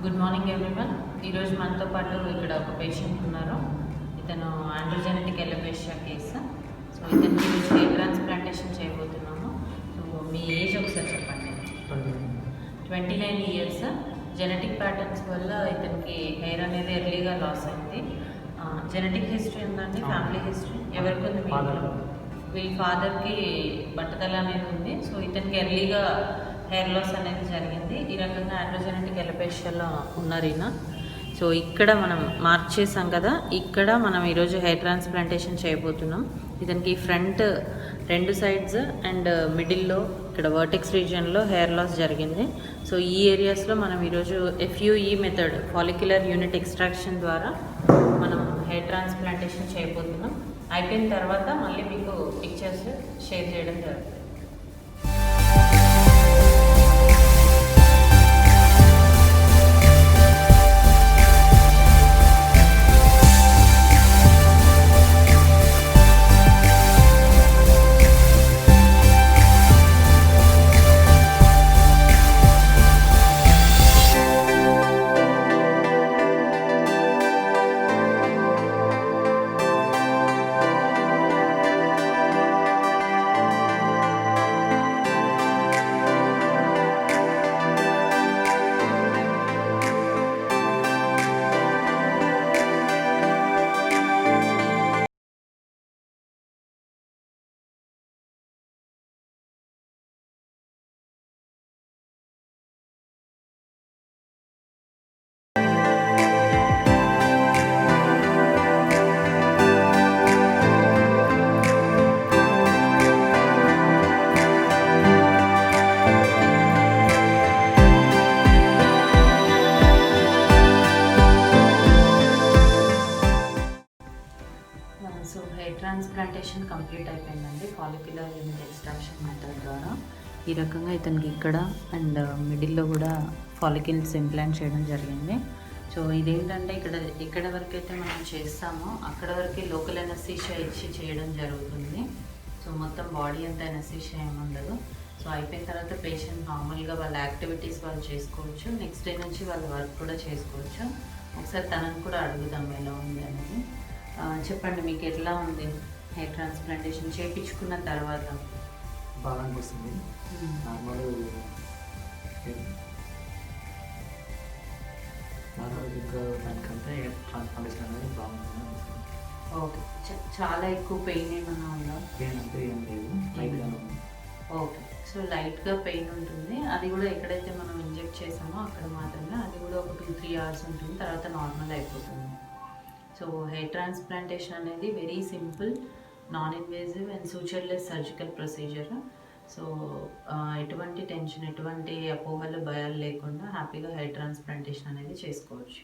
Good morning everyone. ఈరోజు మనతో పాటు ఇక్కడ ఒక పేషెంట్ ఉన్నారు. ఇతను ఆండ్రోజెనెటిక్ ఎలోపేషియా కేసు. సో ఇతనికి ఈరోజు హెయిర్ ట్రాన్స్ప్లాంటేషన్ చేయబోతున్నాము. సో మీ ఏజ్ ఒకసారి చెప్పండి. 29 ఇయర్స్. జెనెటిక్ ప్యాటర్న్స్ వల్ల ఇతనికి హెయిర్ అనేది ఎర్లీగా లాస్ అయింది. జెనెటిక్ హిస్టరీ ఉందండి, ఫ్యామిలీ హిస్టరీ ఎవరికి ఉంది? వీళ్ళ ఫాదర్కి బట్టతల అనేది ఉంది. సో ఇతనికి ఎర్లీగా హెయిర్ లాస్ అనేది జరిగింది. ఈ రకంగా ఆండ్రోజెనెటిక్ ఎలోపేషియాలో ఉన్నారు ఈయన. సో ఇక్కడ మనం మార్క్ చేసాం కదా, ఇక్కడ మనం ఈరోజు హెయిర్ ట్రాన్స్ప్లాంటేషన్ చేయబోతున్నాం. ఇతనికి ఫ్రంట్ 2 సైడ్స్ అండ్ మిడిల్లో ఇక్కడ వర్టెక్స్ రీజియన్లో హెయిర్ లాస్ జరిగింది. సో ఈ ఏరియాస్లో మనం ఈరోజు FUE method, follicular unit extraction ద్వారా మనం హెయిర్ ట్రాన్స్ప్లాంటేషన్ చేయబోతున్నాం. అయిపోయిన తర్వాత మళ్ళీ మీకు పిక్చర్స్ షేర్ చేయడం జరుగుతుంది. సో హెయిర్ ట్రాన్స్ప్లాంటేషన్ కంప్లీట్ అయిపోయిందండి, ఫాలిక్యులర్ యూనిట్ ఎక్స్ట్రాక్షన్ మెథడ్ ద్వారా. ఈ రకంగా ఇతనికి ఇక్కడ అండ్ మిడిల్లో కూడా ఫాలిక్యుల్స్ ఇంప్లాంట్ చేయడం జరిగింది. సో ఇదేంటంటే ఇక్కడ వరకైతే మనం చేస్తామో అక్కడ వరకే లోకల్ ఎనస్థీషియా ఇచ్చి చేయడం జరుగుతుంది. సో మొత్తం బాడీ అంతా ఎనస్థీషియా ఏముండదు. సో అయిపోయిన తర్వాత పేషెంట్ నార్మల్గా వాళ్ళ యాక్టివిటీస్ వాళ్ళు చేసుకోవచ్చు. నెక్స్ట్ డే నుంచి వాళ్ళ వర్క్ కూడా చేసుకోవచ్చు. ఒకసారి తనని కూడా అడుగుదాం ఎలా ఉంది అనేది. చెప్పండి, మీకు ఎట్లా ఉంది హెయిర్ ట్రాన్స్ప్లాంటేషన్ చేయించుకున్న తర్వాత? బాగా అనిపిస్తుంది. నార్మల్ ఇంకా దానికంటే ట్రాన్స్ప్లాంటేషన్ అనేది బాగుంటుంది. ఓకే, చాలా ఎక్కువ పెయిన్ ఏమన్నా ఉందా? పెయిన్ అంటే ఏం లేదు, లైట్గా. ఓకే, సో లైట్గా పెయిన్ ఉంటుంది. అది కూడా ఎక్కడైతే మనం ఇంజెక్ట్ చేసామో అక్కడ మాత్రమే. అది కూడా ఒక 2-3 hours ఉంటుంది, తర్వాత నార్మల్ అయిపోతుంది. సో హెయిర్ ట్రాన్స్ప్లాంటేషన్ అనేది very simple, non invasive and sutureless surgical procedure. So ఎటువంటి టెన్షన్, ఎటువంటి అపోహలు, భయాలు లేకుండా హ్యాపీగా హెయిర్ ట్రాన్స్ప్లాంటేషన్ అనేది చేసుకోవచ్చు.